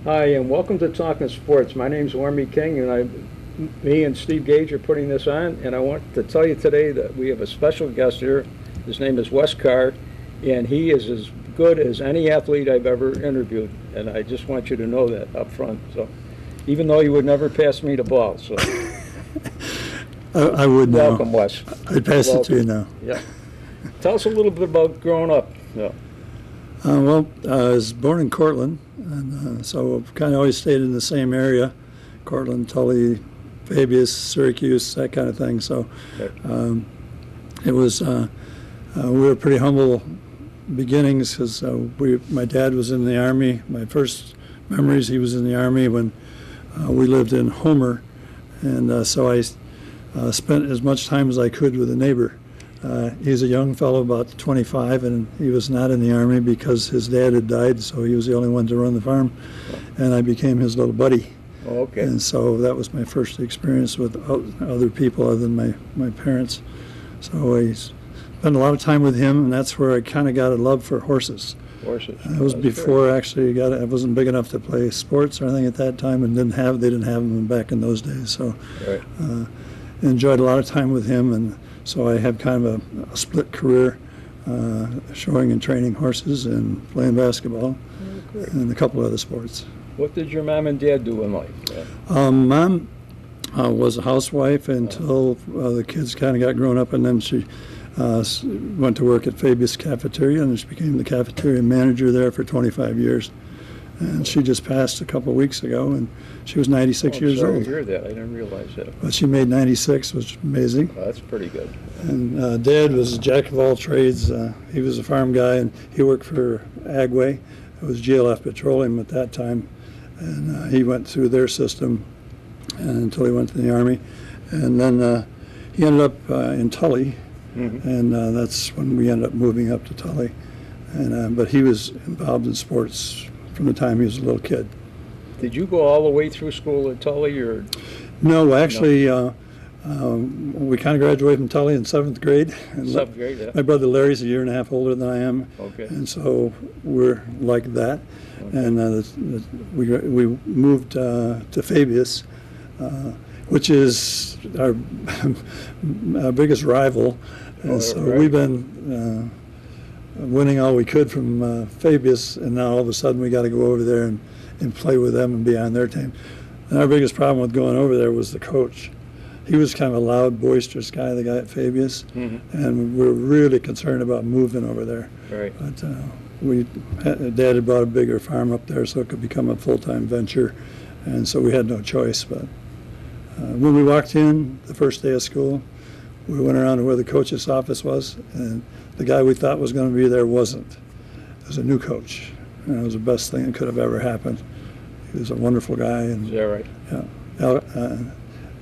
Hi, and welcome to Talking Sports. My name's Ormie King, and me and Steve Gage are putting this on. And I want to tell you today that we have a special guest here. His name is Wes Carr, and he is as good as any athlete I've ever interviewed. And I just want you to know that up front. So, even though you would never pass me the ball, so I would now. welcome, Wes. I'd pass it to you now. Yeah. Tell us a little bit about growing up. Yeah. I was born in Cortland, and so kind of always stayed in the same area, Cortland, Tully, Fabius, Syracuse, that kind of thing. So it was, we were pretty humble beginnings because my dad was in the Army. My first memories, he was in the Army when we lived in Homer, and so I spent as much time as I could with a neighbor. He's a young fellow, about 25, and he was not in the Army because his dad had died, so he was the only one to run the farm, and I became his little buddy. Oh, okay. And so that was my first experience with other people other than my parents. So I spent a lot of time with him, and that's where I kind of got a love for horses. Horses. It was before actually I wasn't big enough to play sports or anything at that time, and they didn't have them back in those days. So Right. enjoyed a lot of time with him, and so I had kind of a split career, showing and training horses and playing basketball and a couple other sports. What did your mom and dad do in life? Mom was a housewife until the kids kind of got grown up, and then she went to work at Fabius Cafeteria, and she became the cafeteria manager there for 25 years. And she just passed a couple of weeks ago, and she was 96 years sorry old. to hear that. I didn't realize that. But she made 96, which is amazing. Oh, that's pretty good. And Dad was a jack of all trades. He was a farm guy, and he worked for Agway. It was GLF Petroleum at that time. And he went through their system until he went to the Army. And then he ended up in Tully, and that's when we ended up moving up to Tully. And but he was involved in sports from the time he was a little kid. Did you go all the way through school at Tully, or? No, actually, we kind of graduated from Tully in 7th grade. And Seventh grade, yeah. my brother Larry's a year and a half older than I am, Okay. and so we're like that. Okay. And we moved to Fabius, which is our biggest rival. And so right. we've been winning all we could from Fabius, and now all of a sudden we got to go over there and play with them and be on their team. And our biggest problem with going over there was the coach. He was kind of a loud, boisterous guy, the guy at Fabius, and we were really concerned about moving over there. Right. But Dad had bought a bigger farm up there so it could become a full-time venture, and so we had no choice. But when we walked in the first day of school, we went around to where the coach's office was, and the guy we thought was going to be there wasn't. It was a new coach, and it was the best thing that could have ever happened. He was a wonderful guy. And Is that right? yeah,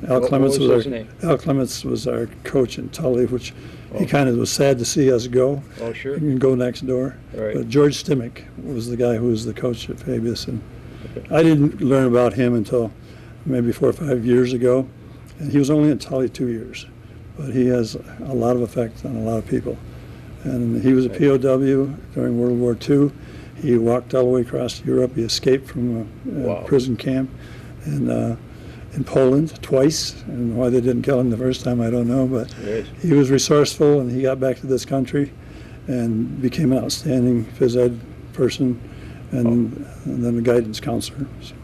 Al What Clements was was his name? Al Clements was our coach in Tully, which he kind of was sad to see us go. Oh, sure. You can go next door. Right. But George Stimmick was the guy who was the coach at Fabius, and I didn't learn about him until maybe 4 or 5 years ago, and he was only at Tully 2 years, but he has a lot of effect on a lot of people. And he was a POW during World War II. He walked all the way across Europe. He escaped from a prison camp in Poland twice. And why they didn't kill him the first time, I don't know. But he was resourceful, and he got back to this country and became an outstanding phys ed person and then a guidance counselor. So.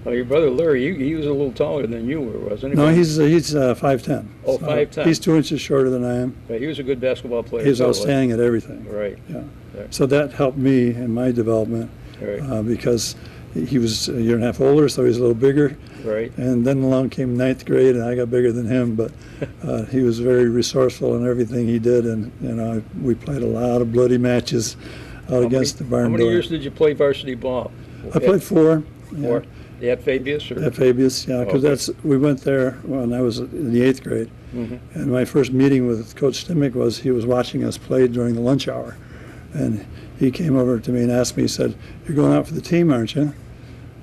Well, your brother Larry, he was a little taller than you were, wasn't he? No, he's 5'10". Oh, so 5'10". He's 2 inches shorter than I am. But he was a good basketball player. He's too, outstanding at everything. Right. Yeah. Right. So that helped me in my development because he was a year and a half older, so he was a little bigger. Right. And then along came 9th grade, and I got bigger than him. But he was very resourceful in everything he did, and we played a lot of bloody matches out against the barn door. How many years did you play varsity ball? I played 4. Four. Yeah. At Fabius? Or? At Fabius, yeah, because we went there when I was in the 8th grade. And my first meeting with Coach Stimmick was he was watching us play during the lunch hour. And he came over to me and asked me, he said, "You're going out for the team, aren't you?"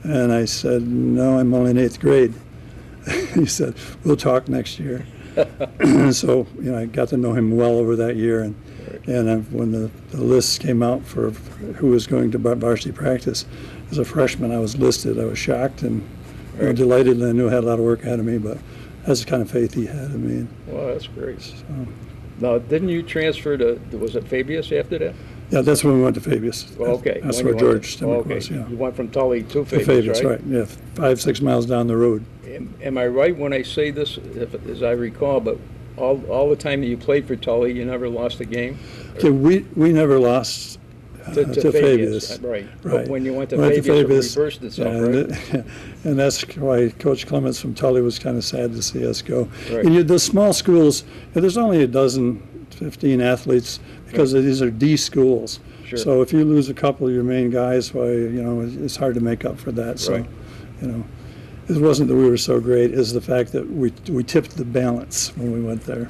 And I said, "No, I'm only in 8th grade." He said, "We'll talk next year." So, I got to know him well over that year. And when the lists came out for who was going to varsity practice, as a freshman, I was listed. I was shocked and delighted, and I knew I had a lot of work ahead of me, but that's the kind of faith he had in me. Well, that's great. So, now, didn't you transfer to, was it Fabius after that? yeah, that's when we went to Fabius. Okay. That's When where you George went, Stimmick was, yeah. You went from Tully to To Fabius, right? Yeah, 5-6 miles down the road. Am I right when I say this, as I recall, but all the time that you played for Tully, you never lost a game? Okay, we never lost To to Fabius, Fabius. right. Right. But when you went to Fabius, it reversed itself, right? And that's why Coach Clements from Tully was kind of sad to see us go. Right. And the small schools, there's only 15 athletes because these are D schools. Sure. So if you lose a couple of your main guys, why, it's hard to make up for that. So, Right. It wasn't that we were so great, it's the fact that we tipped the balance when we went there.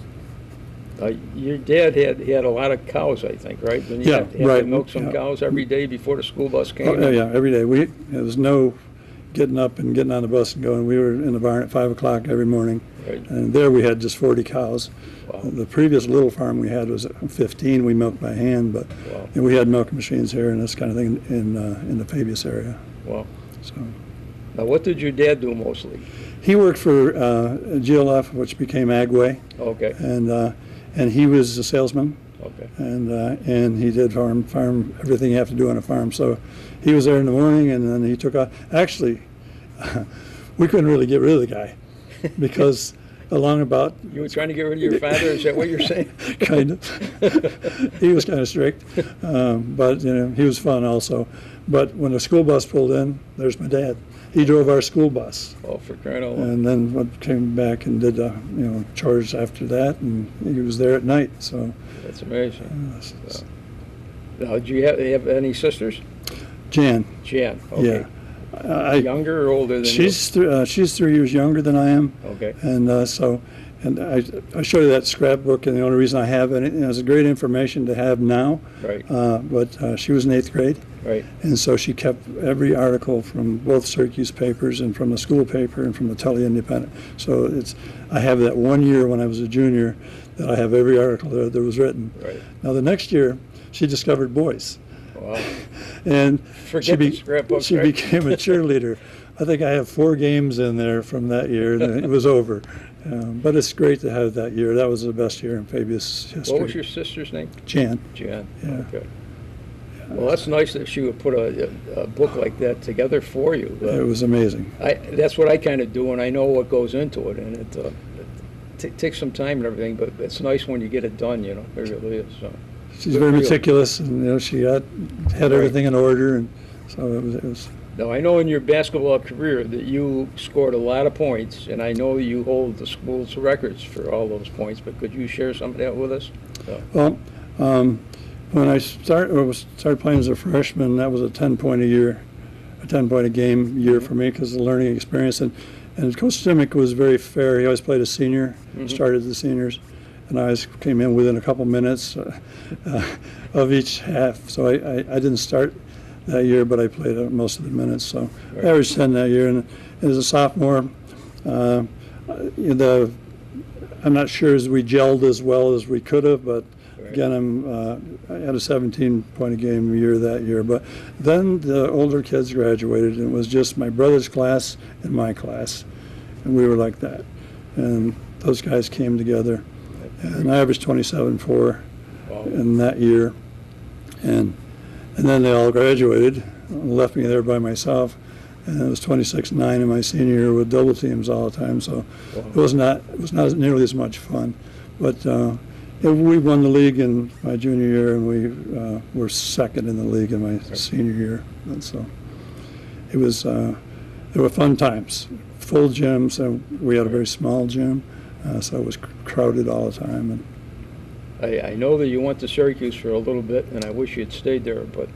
Your dad had a lot of cows, I think, right? Didn't you Yeah, have to right. milk some cows every day before the school bus came? Oh, yeah, every day. There was no getting up and getting on the bus and going. We were in the barn at 5 o'clock every morning. Right. And there we had just 40 cows. Wow. The previous little farm we had was 15. We milked by hand, but Wow. we had milking machines here and this kind of thing in the Fabius area. Wow. So Now, what did your dad do mostly? he worked for GLF, which became Agway, Okay. and he was a salesman. Okay. And he did farm everything you have to do on a farm. So he was there in the morning, and then he took off. Actually, we couldn't really get rid of the guy because along about You were trying to get rid of your father? Is that what you're saying? kind of. He was kind of strict, but he was fun also. But when the school bus pulled in, there's my dad. He drove our school bus, Oh, for crying out loud. and then came back and did chores after that, and he was there at night. So That's amazing. s- Now, do you have any sisters? Jan, Jan. Okay. yeah, Younger or older than she's 3 years younger than I am. you? Okay. And and I showed you that scrapbook, and the only reason I have it, it's great information to have now. Right. But she was in 8th grade, Right. and so she kept every article from both Syracuse papers and from the school paper and from the Tully Independent. So I have that 1 year when I was a junior that I have every article that was written. Right. Now the next year, she discovered boys, Wow. and Forget the scrapbook. she right? became a cheerleader. I think I have 4 games in there from that year, and it was over. But it's great to have that year. That was the best year in Fabius history. What was your sister's name? Jan. Jan. Yeah. Okay. Well, that's nice that she would put a book like that together for you. It was amazing. That's what I kind of do, and I know what goes into it, and it takes some time and everything, but it's nice when you get it done, It really is. So. She's Good very for you. meticulous, and she had everything in order, and so it was. Now, I know in your basketball career that you scored a lot of points, and I know you hold the school's records for all those points, but could you share some of that with us? Well, when I started playing as a freshman, that was a 10-point a game year for me because of the learning experience. And Coach Stimmick was very fair. He always played a senior, started the seniors, and I always came in within a couple minutes of each half. So I didn't start that year, but I played most of the minutes. So I averaged 10 that year. And as a sophomore, I'm not sure as we gelled as well as we could have, but again, I had a 17-point a game year that year. But then the older kids graduated, and it was just my brother's class and my class, and we were like that. And those guys came together, and I averaged 27.4 in that year. And then they all graduated, left me there by myself, and it was 26-9 in my senior year with double teams all the time. So it was not nearly as much fun, but. We won the league in my junior year, and we were second in the league in my senior year. And so it was, there were fun times. Full gyms, and we had a very small gym, so it was crowded all the time. And I know that you went to Syracuse for a little bit, and I wish you had stayed there, but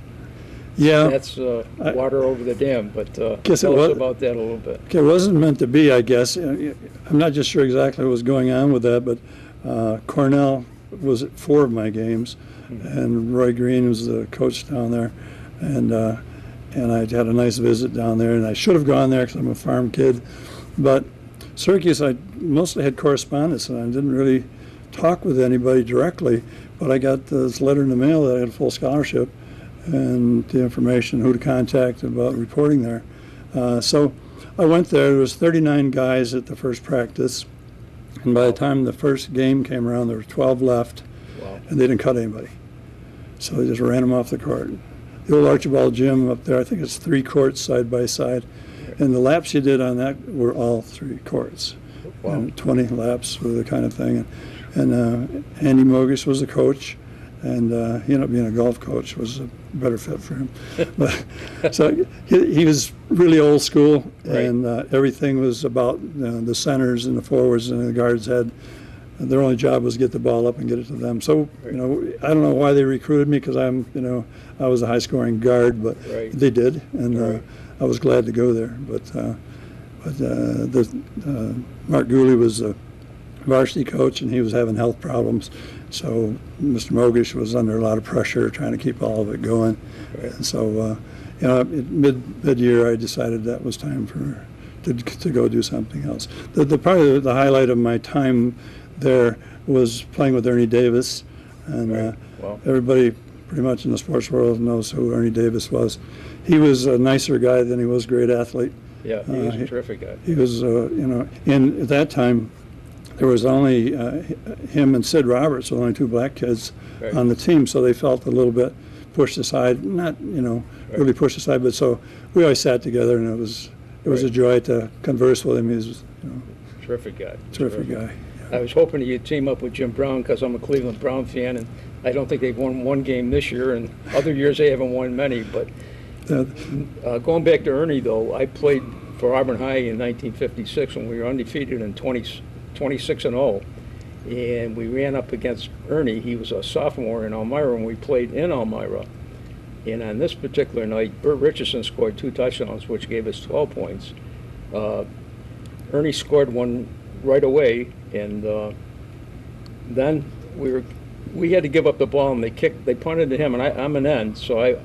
yeah, that's water over the dam. But tell guess us about that a little bit. It wasn't meant to be, I guess. I'm not just sure exactly what was going on with that, but Cornell was at 4 of my games, and Roy Green was the coach down there, and I had a nice visit down there, and I should have gone there because I'm a farm kid, but Syracuse, I mostly had correspondence, and I didn't really talk with anybody directly, but I got this letter in the mail that I had a full scholarship, and the information, who to contact about reporting there. So I went there. There was 39 guys at the first practice, and by the time the first game came around, there were 12 left, Wow. and they didn't cut anybody. So they just ran them off the court. The old Archibald gym up there, I think it's 3 courts side by side, and the laps you did on that were all 3 courts. Wow. And 20 laps were the kind of thing. And Andy Mogish was the coach, and he ended up being a golf coach, was a better fit for him. But so he was really old school, Right. and everything was about the centers and the forwards and the guards had. Their only job was get the ball up and get it to them. So, I don't know why they recruited me, because I was a high-scoring guard, but Right. they did, and Right. I was glad to go there. But Mark Gooley was a varsity coach, and he was having health problems. So Mr. Mogish was under a lot of pressure trying to keep all of it going. Right. And so, mid-year, I decided that was time to go do something else. Probably the highlight of my time there was playing with Ernie Davis, and Right. Wow. everybody pretty much in the sports world knows who Ernie Davis was. He was a nicer guy than he was a great athlete. Yeah, he was a terrific guy. He was, and at that time, there was only him and Sid Roberts, the only 2 black kids Right. on the team, so they felt a little bit pushed aside, not, really pushed aside, but so we always sat together, and it was Right. a joy to converse with him. He was, Terrific guy. terrific guy. I was hoping you'd team up with Jim Brown, because I'm a Cleveland Brown fan, and I don't think they've won one game this year, and other years they haven't won many. But going back to Ernie, though, I played for Auburn High in 1956 when we were undefeated in 26-0, and we ran up against Ernie. He was a sophomore in Elmira, and we played in Elmira. And on this particular night, Bert Richardson scored 2 touchdowns, which gave us 12 points. Ernie scored one right away, and then we had to give up the ball, and they punted to him, and I'm an end, so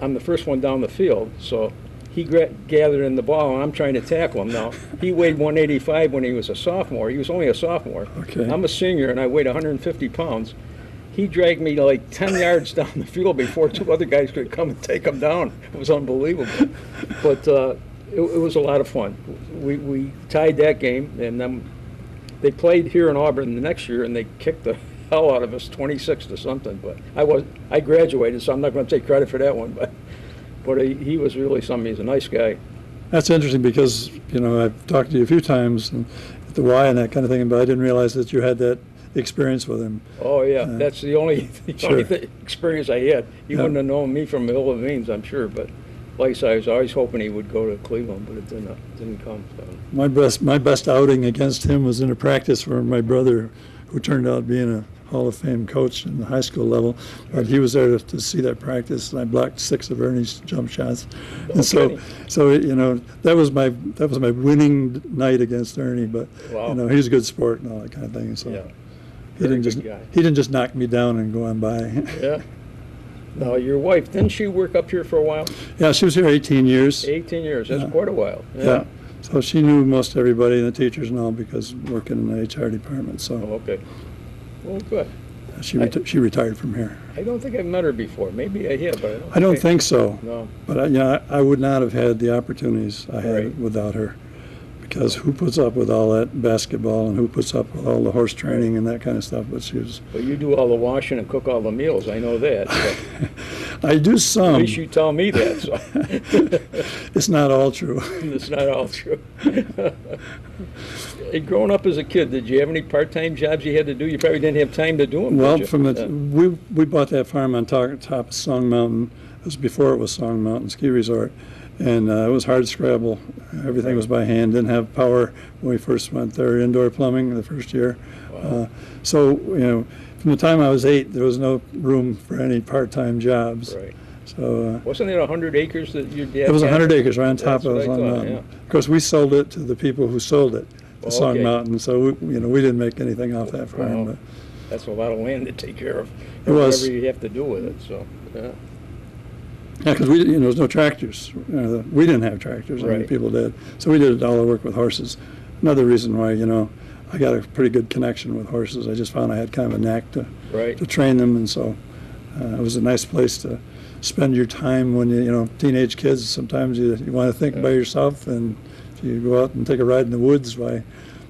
I'm the first one down the field. So he gathered in the ball, and I'm trying to tackle him. Now, he weighed 185 when he was a sophomore. He was only a sophomore. Okay. I'm a senior, and I weighed 150 pounds. He dragged me like 10 yards down the field before 2 other guys could come and take him down. It was unbelievable. But it was a lot of fun. We tied that game, and then they played here in Auburn the next year, and they kicked the hell out of us, 26 to something. But I graduated, so I'm not going to take credit for that one. But he was really something. He's a nice guy. That's interesting, because I've talked to you a few times and at the Y and that kind of thing, but I didn't realize that you had that experience with him. Oh yeah, that's the only Sure. experience I had. He wouldn't have known me from Hill of Ames, I'm sure. But like I said, I was always hoping he would go to Cleveland, but it didn't come. So. My best outing against him was in a practice where my brother, who turned out being a Hall of Fame coach in the high school level, but he was there to see that practice, and I blocked 6 of Ernie's jump shots. Okay. And so that was my winning night against Ernie. But Wow. he was a good sport and all that kind of thing. So Yeah. he didn't Very good guy. he didn't just knock me down and go on by. Yeah. Now, your wife, didn't she work up here for a while? Yeah, she was here 18 years. 18 years. That's Yeah. quite a while. Yeah. So she knew most everybody, the teachers and all, because working in the HR department. So Oh, okay. Well, good. she retired from here. I don't think I've met her before. Maybe I have, but I don't think so. No. But I would not have had the opportunities I had Right. without her, because who puts up with all that basketball, and who puts up with all the horse training and that kind of stuff? But she was. But you do all the washing and cook all the meals. I know that. But I do some. at least you tell me that. So. It's not all true. It's not all true. Hey, growing up as a kid, did you have any part-time jobs you had to do? You probably didn't have time to do them. Well, did you? we bought that farm on top of Song Mountain. It was before it was Song Mountain Ski Resort, and it was hard scrabble. Everything was by hand. Didn't have power when we first went there. Indoor plumbing the first year. Wow. So from the time I was 8, there was no room for any part-time jobs. Right. So Wasn't it 100 acres that your dad it was had? 100 acres right on top That's of what I Song thought, Mountain. yeah. Of course, we sold it to the people who sold it to Song Okay. Mountain. So we didn't make anything off that farm. Wow. But That's a lot of land to take care of. It was. Whatever you have to do with it. So, yeah. yeah, because there was no tractors. We didn't have tractors. I mean, Right. people did. So we did all the work with horses. Another reason why I got a pretty good connection with horses. I just found I had kind of a knack to Right. train them, and so it was a nice place to spend your time when teenage kids. Sometimes you want to think by yourself, and if you go out and take a ride in the woods, why,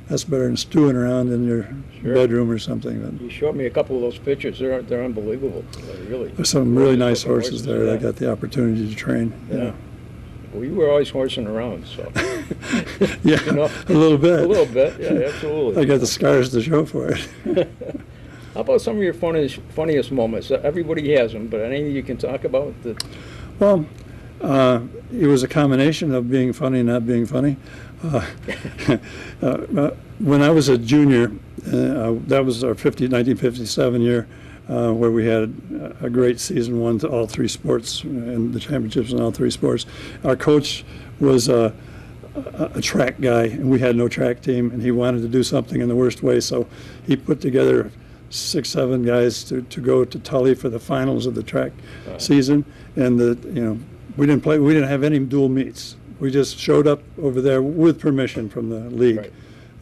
that's better than stewing around in your bedroom or something. But you showed me a couple of those pictures. They're unbelievable, really. There's some really nice horses there that I got the opportunity to train. Yeah. Well, you were always horsing around, so. Yeah, a little bit. A little bit, yeah, absolutely. I got the scars to show for it. How about some of your funniest moments? Everybody has them, but any you can talk about? Well, it was a combination of being funny and not being funny. When I was a junior, that was our 1957 year, where we had a great season, won to all three sports and the championships in all three sports. Our coach was a track guy, and we had no track team, and he wanted to do something in the worst way, so he put together 6, 7 guys to go to Tully for the finals of the track season, and we didn't have any dual meets. We just showed up over there with permission from the league. Right.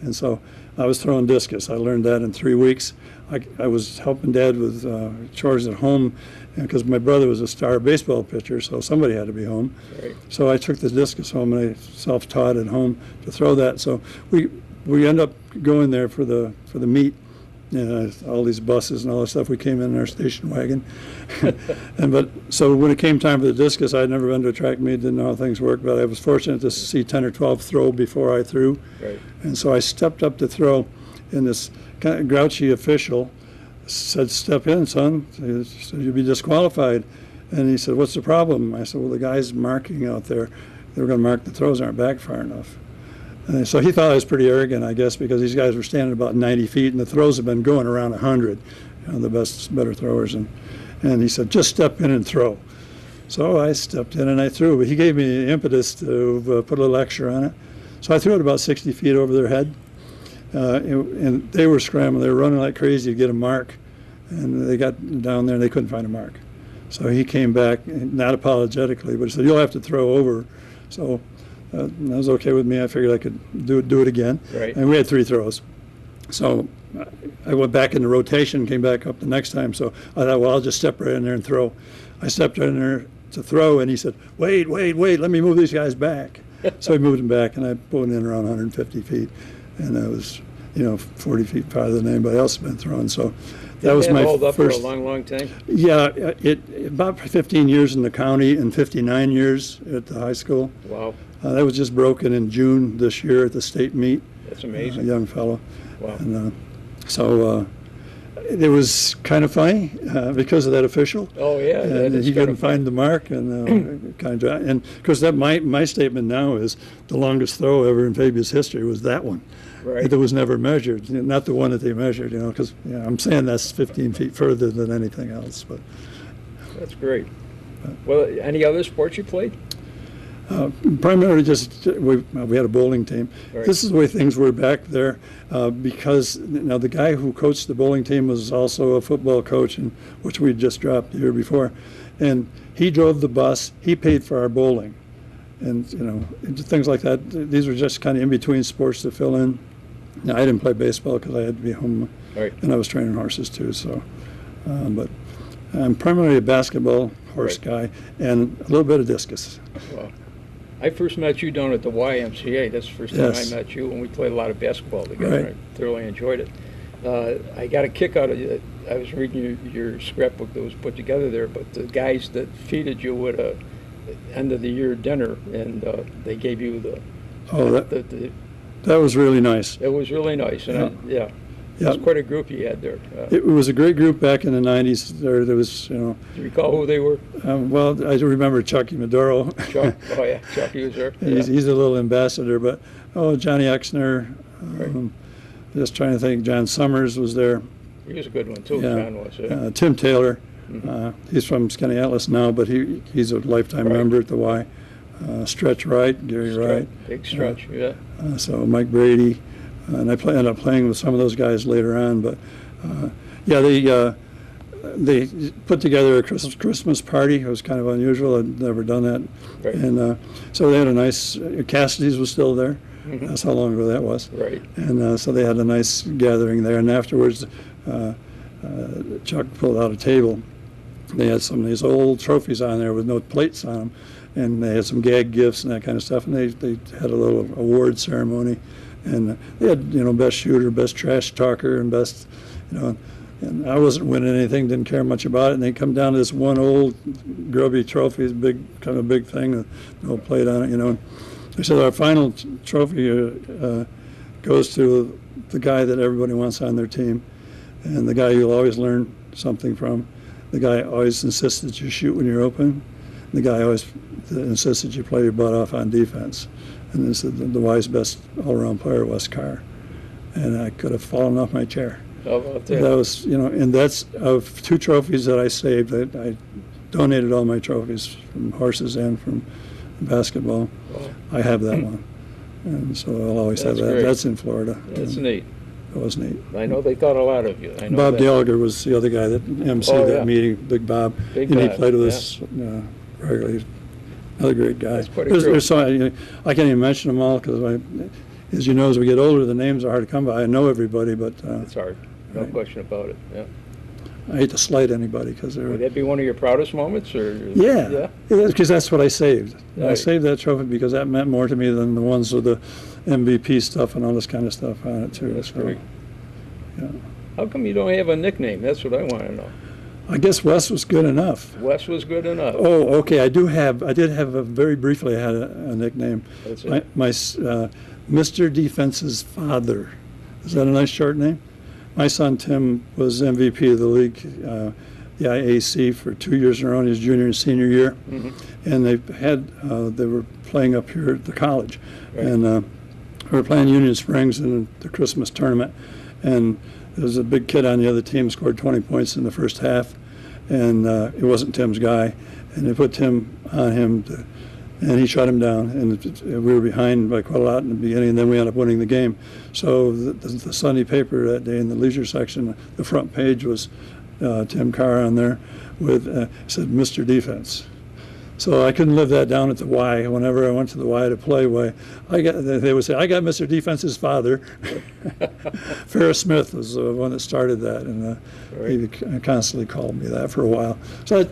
And so I was throwing discus. I learned that in 3 weeks. I was helping Dad with chores at home because my brother was a star baseball pitcher, so somebody had to be home. Right. So I took the discus home, and I self-taught at home to throw that. So we end up going there for the meet. All these buses and all that stuff. We came in our station wagon, so when it came time for the discus, I'd never been to a track meet, didn't know how things worked, but I was fortunate to see 10 or 12 throw before I threw. Right. And so I stepped up to throw, and this kind of grouchy official said, "Step in, son." He said, "You'll be disqualified." And he said, "What's the problem?" I said, "Well, the guys marking out there, they were going to mark the throws aren't back far enough." And so he thought I was pretty arrogant, I guess, because these guys were standing about 90 feet, and the throws have been going around 100, the better throwers. And he said, "Just step in and throw." So I stepped in and I threw, but he gave me the impetus to put a little extra on it. So I threw it about 60 feet over their head, and they were scrambling. They were running like crazy to get a mark, and they got down there and they couldn't find a mark. So he came back, not apologetically, but he said, "You'll have to throw over." So that was okay with me. I figured I could do it again. Right. And we had 3 throws. So I went back into rotation, came back up the next time. So I thought, well, I'll just step right in there and throw. I stepped right in there to throw, and he said, wait, let me move these guys back. So I moved them back, and I pulled it in around 150 feet. And I was, 40 feet farther than anybody else had been throwing. So that was my hold up first. For a long time? Yeah, it about 15 years in the county and 59 years at the high school. Wow. That was just broken in June this year at the state meet. That's amazing. A young fellow. Wow. And so it was kind of funny because of that official. Oh, yeah. And he couldn't find the mark, and and of course that my statement now is the longest throw ever in Fabius history was that one. Right. That was never measured, not the one that they measured, because I'm saying that's 15 feet further than anything else. But that's great. Well, any other sports you played? Primarily just we had a bowling team. Right. This is the way things were back there because now the guy who coached the bowling team was also a football coach, which we just dropped the year before, and he drove the bus. He paid for our bowling, and things like that. These were just kind of in between sports to fill in. Now, I didn't play baseball because I had to be home, right. And I was training horses too. So, but I'm primarily a basketball horse guy and a little bit of discus. Wow. I first met you down at the YMCA. That's the first time I met you, and we played a lot of basketball together. Right. I thoroughly enjoyed it. I got a kick out of it. I was reading your scrapbook that was put together there, but the guys that feeded you at a end of the year dinner, and they gave you that was really nice. It was really nice, and it was quite a group you had there. It was a great group back in the 90s. There was, Do you recall who they were? Well, I remember Chucky Maduro. Chuck, oh yeah, Chucky was there. He's a little ambassador, but Johnny Exner. Just trying to think. John Summers was there. He was a good one too. John was. Yeah. Tim Taylor. He's from Skinny Atlas now, but he's a lifetime member at the Y. Stretch Wright, Gary Wright. Big Stretch, yeah. So Mike Brady. And I ended up playing with some of those guys later on, but they put together a Christmas party. It was kind of unusual. I'd never done that, right. And so they had a nice. Cassidy's was still there. That's how long ago that was. Right. And so they had a nice gathering there. And afterwards, Chuck pulled out a table, they had some of these old trophies on there with no plates on them, and they had some gag gifts and that kind of stuff, and they had a little award ceremony, and they had, you know, best shooter, best trash talker, and best, you know, and I wasn't winning anything, didn't care much about it, and they come down to this one old grubby trophy, kind of big thing with no plate on it, you know. They said our final trophy goes to the guy that everybody wants on their team, and the guy you'll always learn something from. The guy always insists that you shoot when you're open. The guy always insists that you play your butt off on defense. And this is the Y's best all-around player, Wes Carr. And I could have fallen off my chair. How about that? That was, you know, and that's of 2 trophies that I saved. I donated all my trophies from horses and from basketball. Wow. I have that one. And so I'll always have that. Great. That's in Florida. That's neat. That was neat. I know they thought a lot of you. I know Bob that. Gallagher was the other guy that emceed that meeting, Big Bob. Big and he Bob, played with yeah. us regularly. Another great guy. That's pretty There's cool. so, I can't even mention them all because, as you know, as we get older, the names are hard to come by. I know everybody, but It's hard. No Right. question about it. Yeah. I hate to slight anybody because they're. Would that be one of your proudest moments, or? Yeah, because that's what I saved. I Right. saved that trophy because that meant more to me than the ones with the MVP stuff and all this kind of stuff on it too. That's So, great. yeah. How come you don't have a nickname? That's what I want to know. I guess Wes was good enough. Wes was good enough. Oh, okay. I did have very briefly. I had a nickname. That's it. My Mr. Defense's father. Is that a nice short name? My son Tim was MVP of the league, the IAC, for 2 years in a row in his junior and senior year, and they were playing up here at the college, Right. and we were playing Union Springs in the Christmas tournament, and there was a big kid on the other team scored 20 points in the first half, and it wasn't Tim's guy, and they put Tim on him and he shut him down, and we were behind by quite a lot in the beginning, and then we ended up winning the game. So the Sunday paper that day in the leisure section, the front page was Tim Carr on there with said Mr. Defense. So I couldn't live that down at the Y. Whenever I went to the Y to play, they would say, "I got Mr. Defense's father." Ferris Smith was the one that started that, and he constantly called me that for a while. So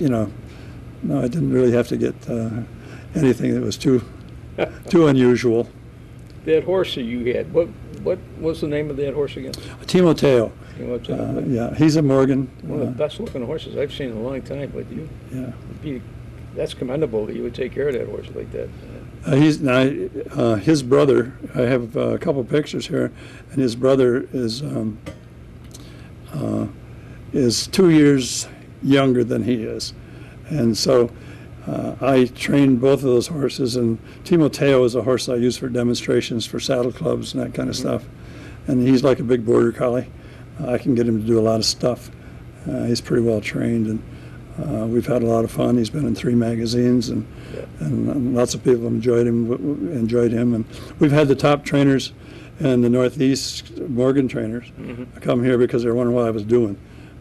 no, I didn't really have to get anything that was too unusual. That horse that you had, what was the name of that horse again? Timoteo. Yeah, he's a Morgan. One of the best looking horses I've seen in a long time, but that's commendable that you would take care of that horse like that. His brother, I have a couple pictures here, and his brother is 2 years younger than he is. And so I trained both of those horses, and Timoteo is a horse I use for demonstrations for saddle clubs and that kind of stuff. And he's like a big border collie. I can get him to do a lot of stuff. He's pretty well trained, and we've had a lot of fun. He's been in 3 magazines, and lots of people enjoyed him. And we've had the top trainers in the Northeast, Morgan trainers, come here because they're wondering what I was doing.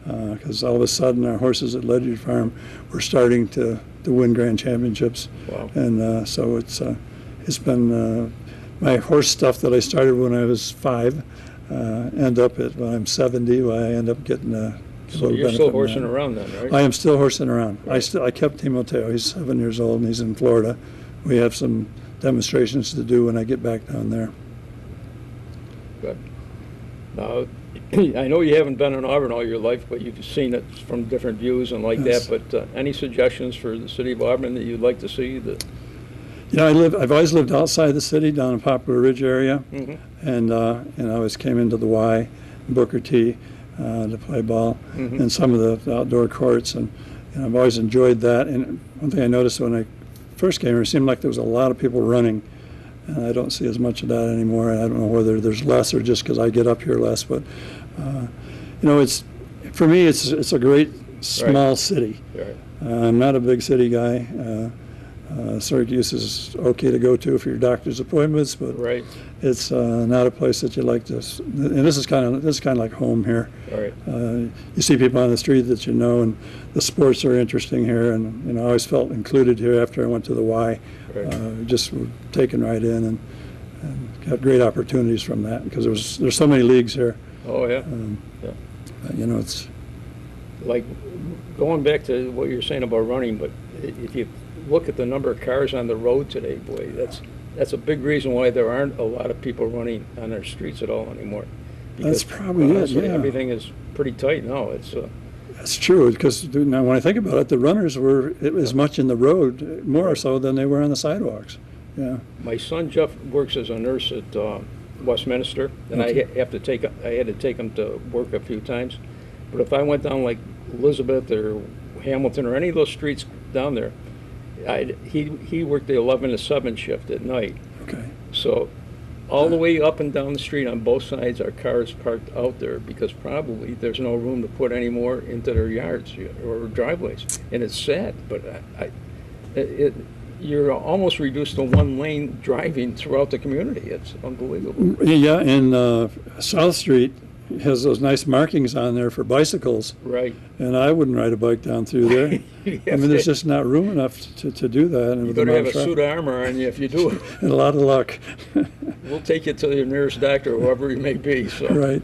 Because all of a sudden our horses at Ledyard Farm were starting to win grand championships. Wow. And so it's been my horse stuff that I started when I was 5, end up at when I'm 70, I end up getting a So little you're still benefit horsing from that. around then, right? I am still horsing around. Right. I kept Timoteo. He's 7 years old and he's in Florida. We have some demonstrations to do when I get back down there. Good. Now, I know you haven't been in Auburn all your life, but you've seen it from different views and like Yes. that. But any suggestions for the city of Auburn that you'd like to see? I've always lived outside the city, down in Poplar Ridge area, Mhm. and I always came into the Y, Booker T, to play ball, and some of the outdoor courts, and I've always enjoyed that. And one thing I noticed when I first came here, it seemed like there was a lot of people running, and I don't see as much of that anymore. And I don't know whether there's less or just because I get up here less, but it's for me, it's a great small city. Right. I'm not a big city guy. Syracuse is okay to go to for your doctor's appointments, but Right. it's not a place that you like to. And this is kind of like home here. Right. You see people on the street that you know, and the sports are interesting here. And I always felt included here after I went to the Y. Right. Just were taken right in and got great opportunities from that because there's so many leagues here. Oh yeah. It's like going back to what you're saying about running, but if you look at the number of cars on the road today, boy, that's a big reason why there aren't a lot of people running on our streets at all anymore. That's probably it, yeah. Everything is pretty tight now. That's true, because now when I think about it, the runners were as much in the road, more so than they were on the sidewalks. Yeah. My son Jeff works as a nurse at Westminster, and Okay. I had to take him to work a few times. But if I went down like Elizabeth or Hamilton or any of those streets down there, he worked the 11 to 7 shift at night. Okay. So all the way up and down the street on both sides are cars parked out there because probably there's no room to put any more into their yards or driveways. And it's sad, but you're almost reduced to one lane driving throughout the community. It's unbelievable. Yeah, and South Street has those nice markings on there for bicycles. Right. And I wouldn't ride a bike down through there. I mean, there's just not room enough to do that. And You better have a suit of armor on you if you do it. And a lot of luck. We'll take you to your nearest doctor, whoever he may be. So. Right.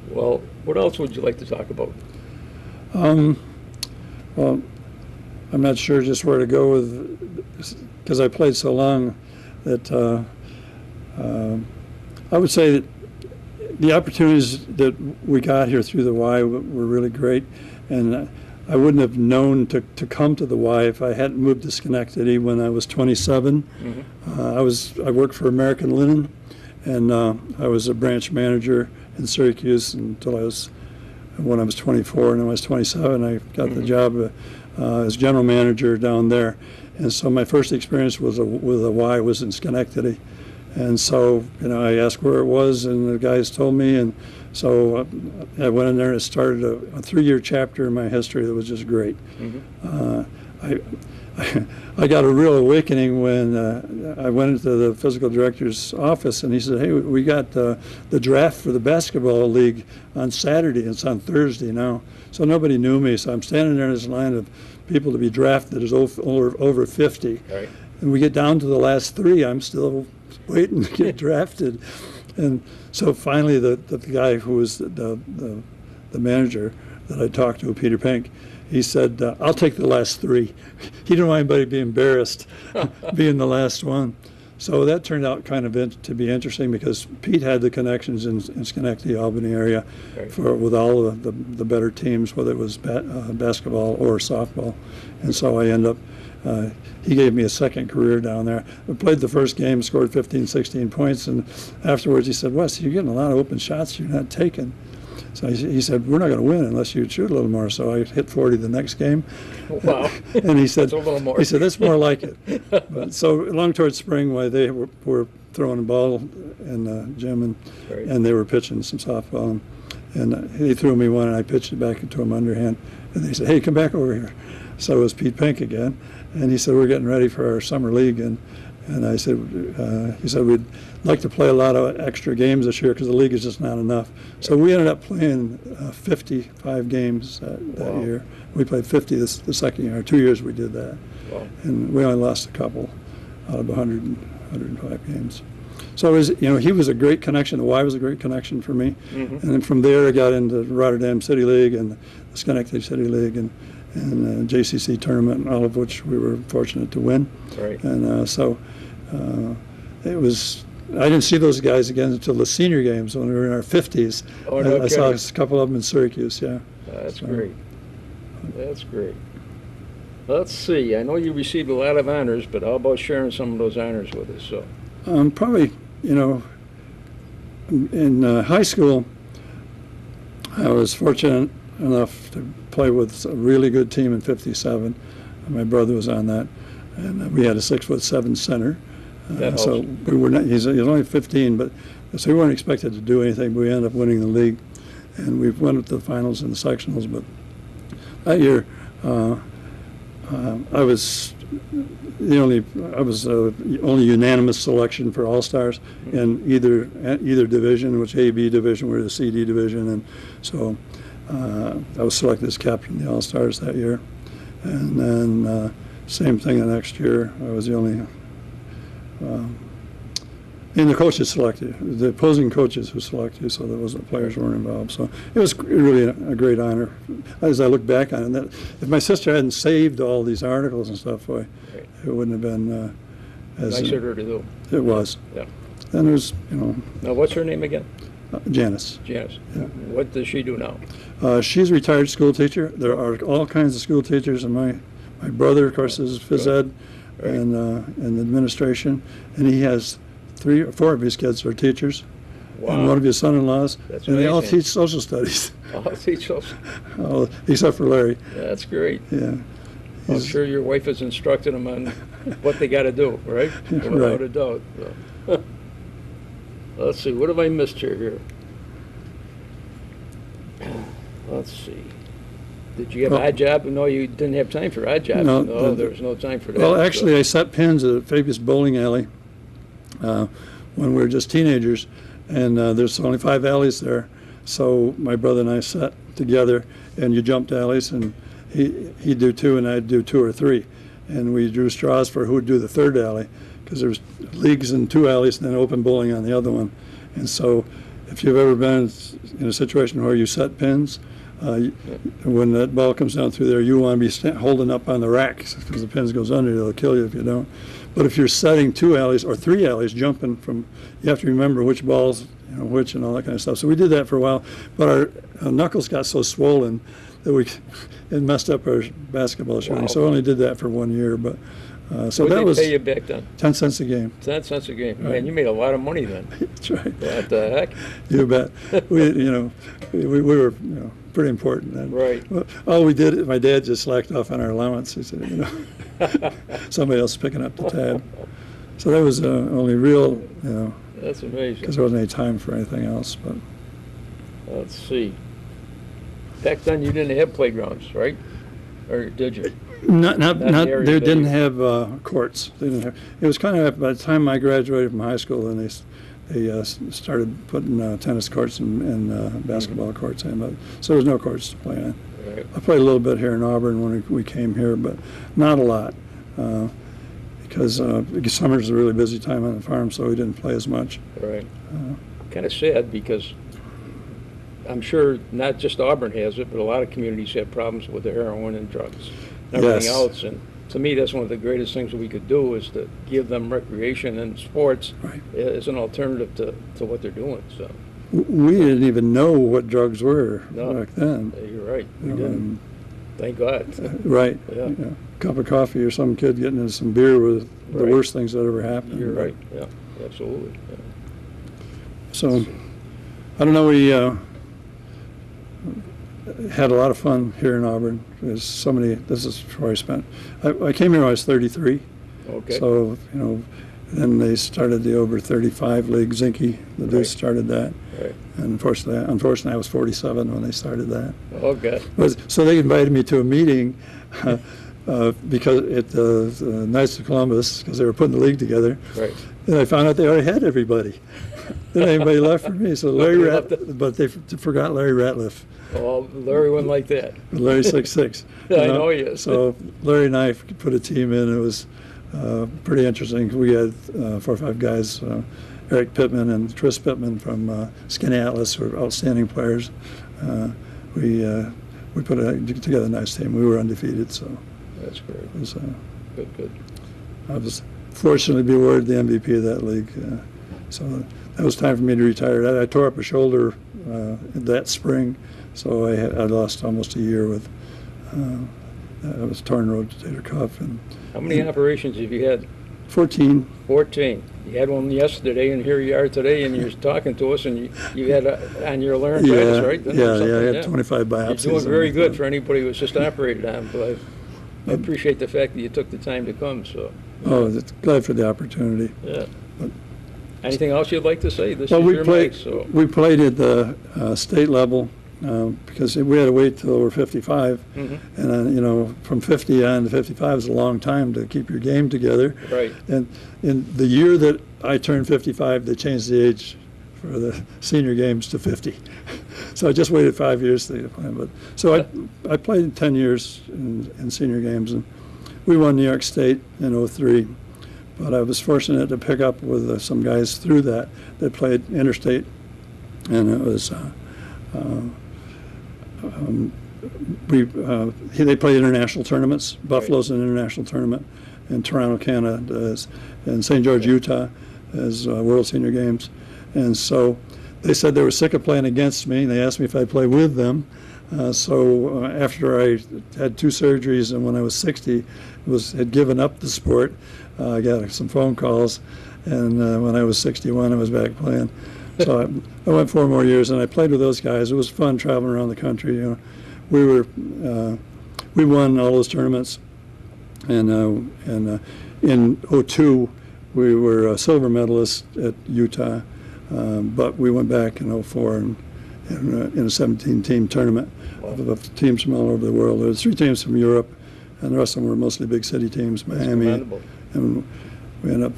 Well, what else would you like to talk about? Well, I'm not sure just where to go with, because I played so long that I would say that the opportunities that we got here through the Y were really great, and I wouldn't have known to come to the Y if I hadn't moved to Schenectady when I was 27. Mm-hmm. I worked for American Linen, and I was a branch manager in Syracuse when I was 24, and when I was 27, I got the job as general manager down there. And so my first experience with a Y was in Schenectady. And so, I asked where it was, and the guys told me, and so I went in there and it started a 3-year chapter in my history that was just great. Mm-hmm. I got a real awakening when I went into the physical director's office, and he said, "Hey, we got the draft for the basketball league on Saturday. It's on Thursday now." So nobody knew me, so I'm standing there in this line of people to be drafted as over 50. Right. And we get down to the last 3, I'm still waiting to get drafted. And so finally the guy who was the manager that I talked to, Peter Pink, he said, "I'll take the last 3. He didn't want anybody to be embarrassed being the last one. So that turned out kind of to be interesting because Pete had the connections in Schenectady, Albany area with all of the better teams, whether it was basketball or softball. And so I ended up, he gave me a second career down there. I played the first game, scored 15, 16 points, and afterwards he said, "Wes, you're getting a lot of open shots you're not taking." So he said, "We're not going to win unless you shoot a little more." So I hit 40 the next game. Wow. And he said, That's a little more. He said, "That's more like it." But so along towards spring, while they were throwing a ball in the gym, and they were pitching some softball, and he threw me one, and I pitched it back into him underhand. And they said, "Hey, come back over here." So it was Pete Pink again, and he said, "We're getting ready for our summer league," and I said, he said, "We'd like to play a lot of extra games this year because the league is just not enough." So we ended up playing 55 games that year. We played 50 the second year. 2 years we did that. Wow. And we only lost a couple out of 105 games. So it was, he was a great connection. The Y was a great connection for me. Mm-hmm. And then from there I got into Rotterdam City League and the Schenectady City League and JCC tournament, all of which we were fortunate to win. Right. And it was, I didn't see those guys again until the senior games when we were in our 50s. Oh, no I saw a couple of them in Syracuse, yeah. That's great. That's great. Let's see. I know you received a lot of honors, but how about sharing some of those honors with us? So, probably, in high school, I was fortunate enough to play with a really good team in '57. My brother was on that, and we had a 6'7" center. So we were not. He's only 15, but so we weren't expected to do anything. But we ended up winning the league, and we went up to the finals and the sectionals. But that year, I was the only unanimous selection for All-Stars in either division, which A/B division, we're the CD division, and so I was selected as captain of the All-Stars that year. And then same thing the next year. I was the only And the coaches selected you, the opposing coaches who selected you, so there wasn't players weren't involved. So it was really a great honor. As I look back on it, that if my sister hadn't saved all these articles and stuff, boy, it wouldn't have been as Nice of her to do. It was. Yeah. And there's, Now, what's her name again? Janice. Janice. Yeah. What does she do now? She's a retired school teacher. There are all kinds of school teachers, and my brother, of course, is phys ed and administration, and he has 3 or 4 of his kids are teachers, and one of his son-in-laws, That's and they all amazing. teach social studies, I'll teach those. except for Larry. That's great. Yeah. I'm sure your wife has instructed them on what they got to do, right? Without Right. a doubt. So. Let's see, what have I missed here? Let's see. Did you have Well- odd job? No, you didn't have time for odd jobs. No, There was no time for that. Well, actually, I set pins at Fabius Bowling Alley when we were just teenagers, and there's only 5 alleys there. So my brother and I sat together, and you jumped alleys, and he'd do 2, and I'd do 2 or 3. And we drew straws for who would do the 3rd alley, because there was leagues in 2 alleys and then open bowling on the other one. And so if you've ever been in a situation where you set pins, when that ball comes down through there, you want to be holding up on the rack, because the pins goes under, it'll kill you if you don't. But if you're setting 2 alleys or 3 alleys, jumping from, you have to remember which balls, which and all that kind of stuff. So we did that for a while, but our knuckles got so swollen that it messed up our basketball shooting. Wow. So I only did that for 1 year, but so what that did was they pay you back then? 10 cents a game. 10 cents a game. Right. Man, you made a lot of money then. That's right. What the heck? You bet. We were pretty important then. Right. Well, all we did, my dad just slacked off on our allowance. He said, somebody else picking up the tab. So that was only real, That's amazing. because there wasn't any time for anything else. But Let's see. Back then you didn't have playgrounds, right? Or did you? not the area they that didn't you- have courts. They didn't have. It was kind of by the time I graduated from high school, and they started putting tennis courts and basketball courts in. But so there was no courts to play on. Right. I played a little bit here in Auburn when we came here, but not a lot, because summer's a really busy time on the farm, so we didn't play as much. Right. Kind of sad, because I'm sure not just Auburn has it, but a lot of communities have problems with the heroin and drugs and everything Yes. else. And to me, that's one of the greatest things that we could do, is to give them recreation and sports Right. as an alternative to what they're doing. So We didn't even know what drugs were No. back then. you're right. We You know, didn't. Thank God. Right. Yeah. Cup of coffee or some kid getting into some beer was the Right. worst things that ever happened. You're right. Yeah, absolutely. Yeah. So, I don't know, we had a lot of fun here in Auburn. There's so many, this is where I spent, I came here when I was 33. Okay. So, then they started the over 35 league. Zinke, the Right. Deuce started that. Right. And unfortunately, I was 47 when they started that. Okay. So they invited me to a meeting because at the Knights of Columbus, because they were putting the league together. Right. And I found out they already had everybody. Then anybody left for me. So Larry Nobody left but they forgot Larry Ratliff. Well, Larry wasn't like that. Larry 6'6". I know he is. So Larry and I put a team in. It was pretty interesting. We had 4 or 5 guys, Eric Pittman and Tris Pittman from Skinny Atlas, who were outstanding players. We put together a nice team. We were undefeated, so That's great. it was. Good. I was fortunate to be awarded the MVP of that league. So that was time for me to retire. I tore up a shoulder that spring, so I lost almost a year with. I was torn rotator cuff and. How many operations have you had? 14. 14. You had one yesterday, and here you are today, and you're talking to us, and you had on your laryngitis, right? Then or something? I had 25 biopsies. You're doing very good for anybody who was just operated on, but I appreciate the fact that you took the time to come. So. Oh, glad for the opportunity. Yeah. But- Anything else you'd like to say? This Well, is we your played. mic, so. We played at the state level because we had to wait till we're 55, Mhm. and from 50 on to 55 is a long time to keep your game together. Right. And in the year that I turned 55, they changed the age for the senior games to 50. So I just waited 5 years to play. But so I played 10 years in senior games, and we won New York State in '03. but I was fortunate to pick up with some guys through that played interstate, and it was they played international tournaments. Buffalo's an international tournament, and Toronto, Canada is, and St. George, Utah is World Senior Games. And so they said they were sick of playing against me, and they asked me if I'd play with them. So after I had 2 surgeries, and when I was 60, had given up the sport, I got some phone calls, and when I was 61, I was back playing. So I went 4 more years, and I played with those guys. It was fun traveling around the country. We won all those tournaments, and in '02 we were silver medalists at Utah, but we went back in '04 and in a 17-team tournament of teams from all over the world. There were 3 teams from Europe, and the rest of them were mostly big city teams, Miami, and we ended up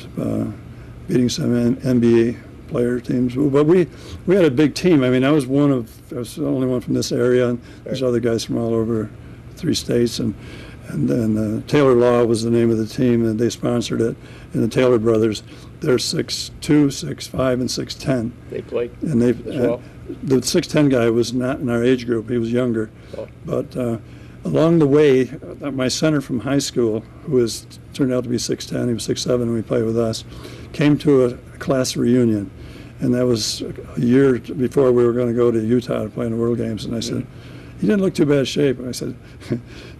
beating some NBA player teams. But we had a big team. I mean, I was the only one from this area, and there's other guys from all over 3 states, and then Taylor Law was the name of the team, and they sponsored it. And the Taylor brothers, they're 6'2", 6'5", and 6'10". They played. And the 6'10" guy was not in our age group. He was younger. Oh. But along the way, my center from high school, who turned out to be 6'10", he was 6'7" when he played with us, came to a class reunion. And that was a year before we were going to go to Utah to play in the World Games. And I said, he didn't look too bad shape. And I said,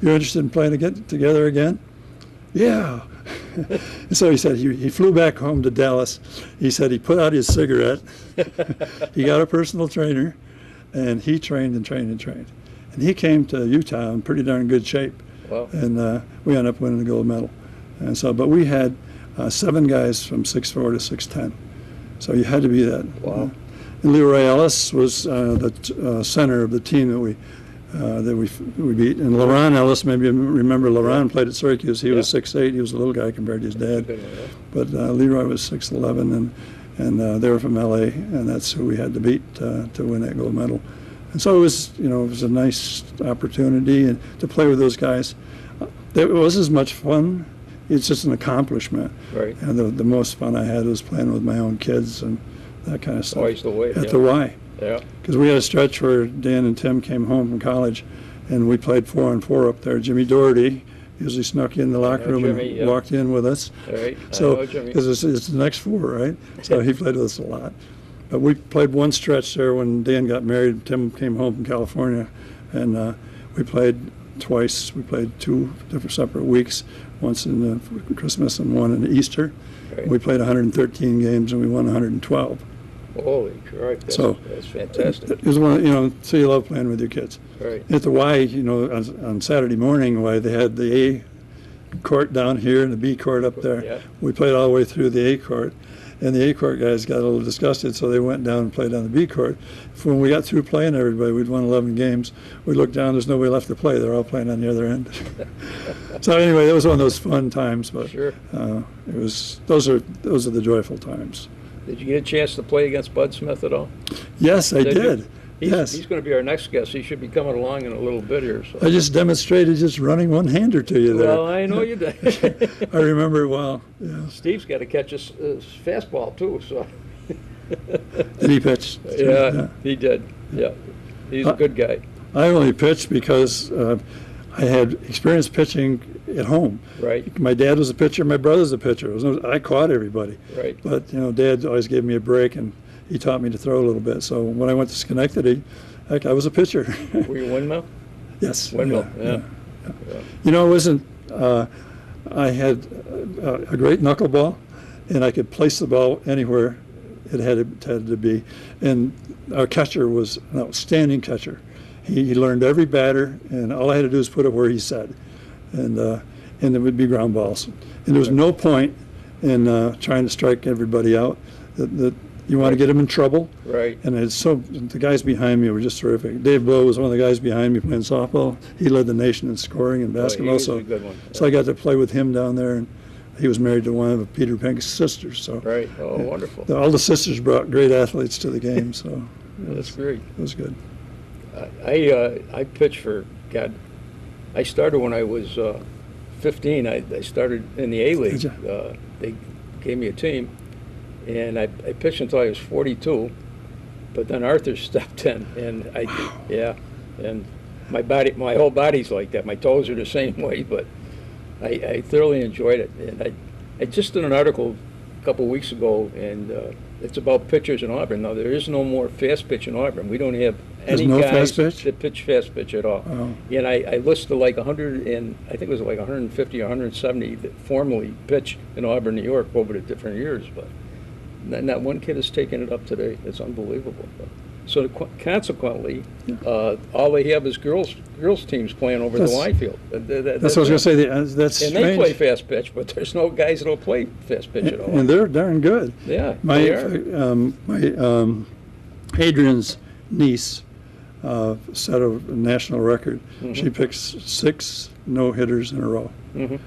you're interested in playing together again? Yeah. And so he said he flew back home to Dallas. He said he put out his cigarette. He got a personal trainer, and he trained and trained and trained. And he came to Utah in pretty darn good shape. Wow. And we ended up winning the gold medal. And so, but we had 7 guys from 6'4" to 6'10". So you had to be that. Wow. And Leroy Ellis was the center of the team that we beat. And LaRon Ellis, maybe you remember LaRon played at Syracuse. He was 6'8". He was a little guy compared to his dad. But Leroy was 6'11", and they were from L.A., and that's who we had to beat to win that gold medal. And so it was a nice opportunity and to play with those guys. It was as much fun. It's just an accomplishment. Right. And the most fun I had was playing with my own kids and that kind of stuff. Always the way. At the Y. Yeah. Because we had a stretch where Dan and Tim came home from college, and we played 4-on-4 up there. Jimmy Doherty usually snuck in the locker room and walked in with us. Right. So because it's the next 4, right? So he played with us a lot. But we played one stretch there when Dan got married. Tim came home from California, and we played twice. We played 2 different separate weeks, once in Christmas and one in Easter. Right. We played 113 games, and we won 112. Holy crap! That's fantastic. It was one, so you love playing with your kids. Right. At the Y, on Saturday morning, they had the A court down here and the B court up there. Yeah. We played all the way through the A court, and the A court guys got a little disgusted, so they went down and played on the B court. When we got through playing everybody, we'd won 11 games. We looked down, there's nobody left to play. They're all playing on the other end. So anyway, that was one of those fun times. But sure. Those are the joyful times. Did you get a chance to play against Bud Smith at all? Yes, I did. He's going to be our next guest. He should be coming along in a little bit here. So. I just demonstrated just running one-hander to you there. Well, I know you did. I remember it well. Yeah. Steve's got to catch his fastball, too. So. Did he pitch? Yeah, he did. Yeah. He's a good guy. I only pitched because I had experience pitching at home. Right. My dad was a pitcher. My brother's a pitcher. I caught everybody. Right. But, Dad always gave me a break, and he taught me to throw a little bit. So when I went to Schenectady, I was a pitcher. Were you windmill? Yes. Windmill, yeah. It wasn't, I had a great knuckleball, and I could place the ball anywhere it had to be. And our catcher was an outstanding catcher. He learned every batter, and all I had to do was put it where he said. And it would be ground balls. And there was no point in trying to strike everybody out. That you want to get them in trouble. Right. And the guys behind me were just terrific. Dave Blow was one of the guys behind me playing softball. He led the nation in scoring and basketball. He was a good one. So I got to play with him down there, and he was married to one of Peter Pink's sisters. So right. Oh, wonderful. All the sisters brought great athletes to the game. So that's great. It was good. I pitched for I started when I was 15. I started in the A-League they gave me a team, and I pitched until I was 42. But then Arthur stepped in, and and my whole body's like that. My toes are the same way, but I thoroughly enjoyed it. And I just did an article a couple of weeks ago, and it's about pitchers in Auburn. Now, there is no more fast pitch in Auburn. We don't have any guys that pitch fast pitch at all. Oh. And I listed like 100, and I think it was like 150 or 170 that formerly pitched in Auburn, New York over the different years, but not one kid has taken it up today. It's unbelievable. So consequently, all they have is girls teams playing over the Y field. That's what I was going to say. That's strange. And they play fast pitch, but there's no guys that'll play fast pitch at all. And they're darn good. Yeah, my Hadrian's niece set a national record. Mm-hmm. She picks 6 no-hitters in a row. Mm-hmm.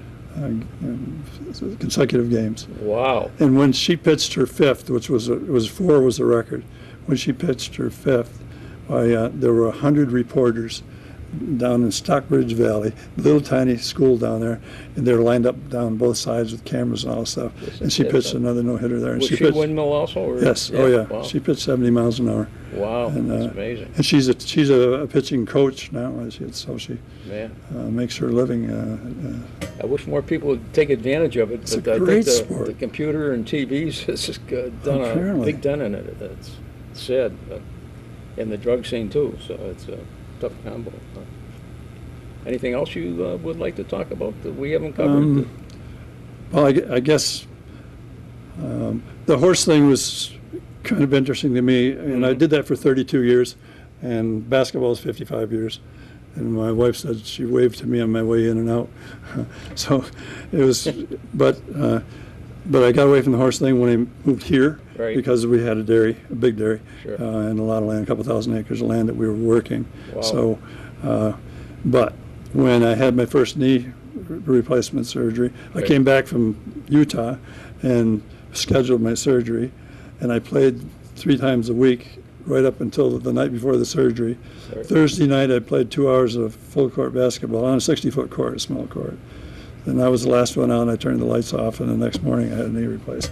Consecutive games. Wow! And when she pitched her 5th, which was 4 was the record, when she pitched her 5th, there were 100 reporters down in Stockbridge Valley, little tiny school down there, and they were lined up down both sides with cameras and all that stuff. And she pitched another no-hitter there. And was she pitched, windmill also? Or? Yes. Yeah. Oh yeah. Wow. She pitched 70 miles an hour. Wow, and, that's amazing. And she's a pitching coach now, so she makes her living. I wish more people would take advantage of it. It's a great sport. The computer and TVs has just done a big dent in it. It's sad, and the drug scene too. So it's a tough combo. Anything else you would like to talk about that we haven't covered? Well, I guess the horse thing was kind of interesting to me, and I did that for 32 years, and basketball is 55 years. And my wife said she waved to me on my way in and out. So it was, but I got away from the horse thing when I moved here, right, because we had a big dairy, sure, and a lot of land, a couple thousand acres of land that we were working. Wow. So, but when I had my first knee replacement surgery, right, I came back from Utah and scheduled my surgery, and I played 3 times a week right up until the night before the surgery. Right. Thursday night I played 2 hours of full court basketball on a 60-foot court, a small court. And I was the last one out, and I turned the lights off, and the next morning I had a knee replaced.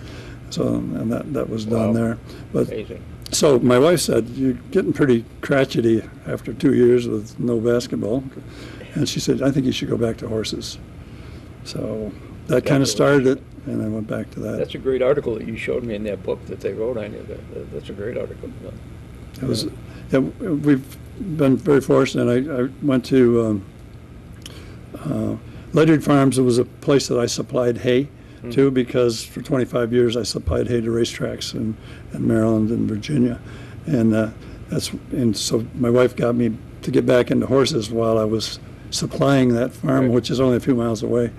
So, and that was done there. But amazing. So my wife said, "You're getting pretty crotchety after 2 years with no basketball." And she said, "I think you should go back to horses." So that kind of started it, and I went back to that. That's a great article that you showed me in that book that they wrote on you there. That's a great article. It was. Yeah, we've been very fortunate. I went to Ledyard Farms. It was a place that I supplied hay to, because for 25 years I supplied hay to racetracks in Maryland and Virginia, and so my wife got me to get back into horses while I was supplying that farm, right, which is only a few miles away.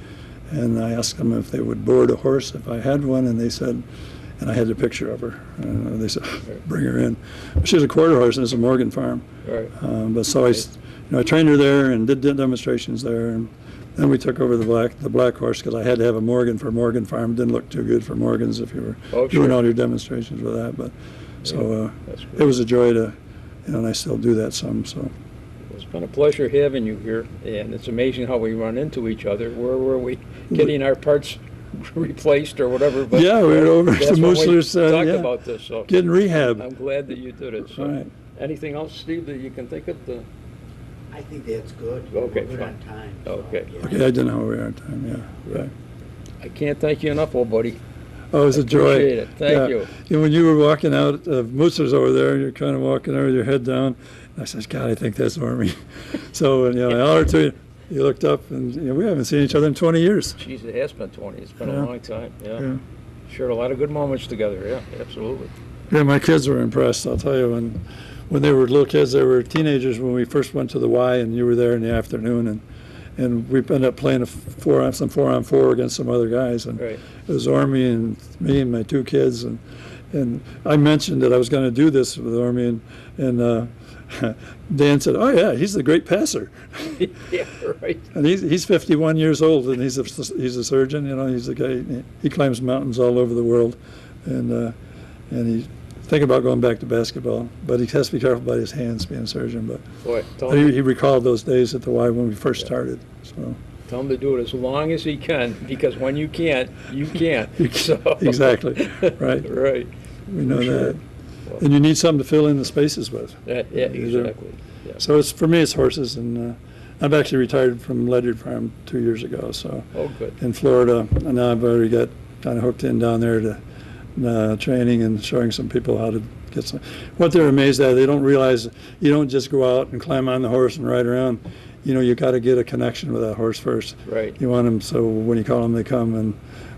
And I asked them if they would board a horse if I had one, and they said, and I had a picture of her. They said, "Bring her in." She was a quarter horse, and it's a Morgan farm. Right. But so I trained her there and did demonstrations there, and then we took over the black horse, because I had to have a Morgan for Morgan farm. It didn't look too good for Morgans if you were doing all your demonstrations with that. But so it was a joy to, and I still do that some. So. It's been a pleasure having you here, and it's amazing how we run into each other. Where were we getting our parts replaced or whatever? But yeah, we were over to Moochler's. Talked about this, so getting rehab. I'm glad that you did it. So. Right. Anything else, Steve, that you can think of? I think that's good. Okay, we're good on time. So, okay. Yeah. Okay, I didn't know we were on time. Yeah. Right. I can't thank you enough, old buddy. Oh, it was a joy. Appreciate it. Thank you. And when you were walking out of Moochler's over there, you're kind of walking there with your head down. I said, "God, I think that's Ormie." So, and I hollered to you. You looked up, and we haven't seen each other in 20 years. Jeez, it has been 20. It's been a long time. Yeah. Shared a lot of good moments together. Yeah, absolutely. Yeah, my kids were impressed. I'll tell you, when they were little kids, they were teenagers when we first went to the Y, and you were there in the afternoon, and we ended up playing some 4-on-4 against some other guys, and right, it was Ormie and me and my 2 kids, and I mentioned that I was going to do this with Ormie, and Dan said, "Oh yeah, he's the great passer." Yeah, right. And he's 51 years old, and he's a surgeon. He's a guy. He climbs mountains all over the world, and he's thinking about going back to basketball. But he has to be careful about his hands, being a surgeon. But he recalled those days at the Y when we first started. So Tell him to do it as long as he can, because when you can't, you can't. So. Exactly, right. Right. We know Sure. that. And you need something to fill in the spaces with. Yeah, exactly. Yeah. So it's, for me, it's horses, and I've actually retired from Ledyard Farm 2 years ago, so Oh, good. in Florida, and now I've already got kind of hooked in down there to training and showing some people how to get some. What they're amazed at, they don't realize you don't just go out and climb on the horse and ride around. You know, you got to get a connection with that horse first. Right. You want them so when you call them, they come, and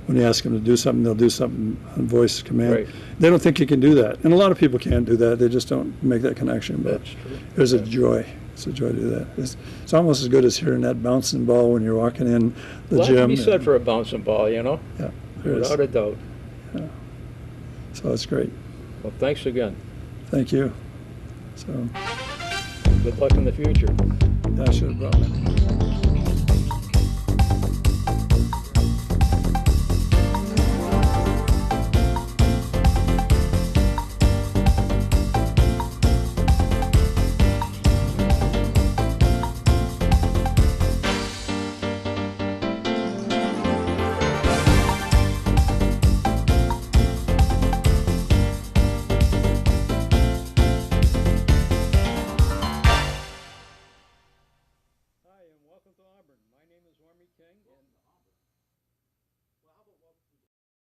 when you ask them to do something, they'll do something on voice command. Right. They don't think you can do that, and a lot of people can't do that. They just don't make that connection. But That's true. it was a joy. It's a joy to do that. It's almost as good as hearing that bouncing ball when you're walking in the Well, gym. that can be said for a bouncing ball, you know, Yeah, there is. without a doubt. So it's great. Well, thanks again. Thank you. So Good luck in the future. I should have brought my